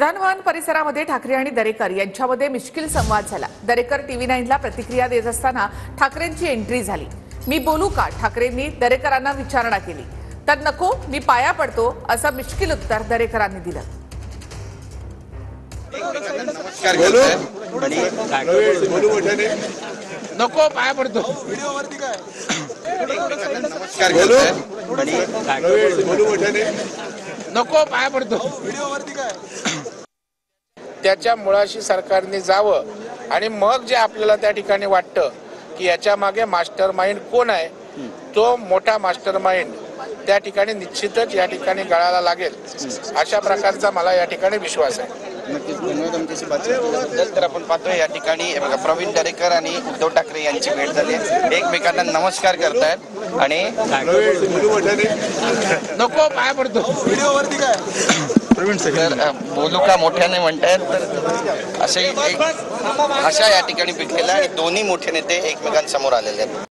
बुलढाणा भवन परिसरामध्ये ठाकरे आणि दरेकर यांच्यामध्ये मिश्किल संवाद झाला। दरेकर टीव्ही 9 ला प्रतिक्रिया देत असताना ठाकरेंची एंट्री झाली। मी बोलू का, ठाकरेंनी दरेकरांना विचारणा केली तर नको मी पाया पडतो असं मिश्किल उत्तर दरेकरांनी दिलं। नको पाया पडतो नको पाया पडतो त्याच्या मुळाशी सरकारने जावं आणि मग जे आपल्याला त्या ठिकाणी वाटतं की याच्या मागे मास्टर माइंड कोण आहे, तो मोठा मास्टर माइंड त्या ठिकाणी निश्चितच या ठिकाणी गळाला लागेल अशा प्रकारचा मला या ठिकाणी विश्वास आहे। नक्कीच धन्यवाद आमच्याशी बातचीत तर आपण पाहतोय या ठिकाणी प्रवीण दरेकर आणि उद्धव ठाकरे यांची भेट झाली, एकमेकांना नमस्कार करतायत आणि नको पाया पडतो तर बोलू का मोठ्याने म्हणतायत, तर असे एक अशा या ठिकाणी पिकलेला आणि दोन्ही मोठे नेते एकमेकांसमोर आलेले आहेत।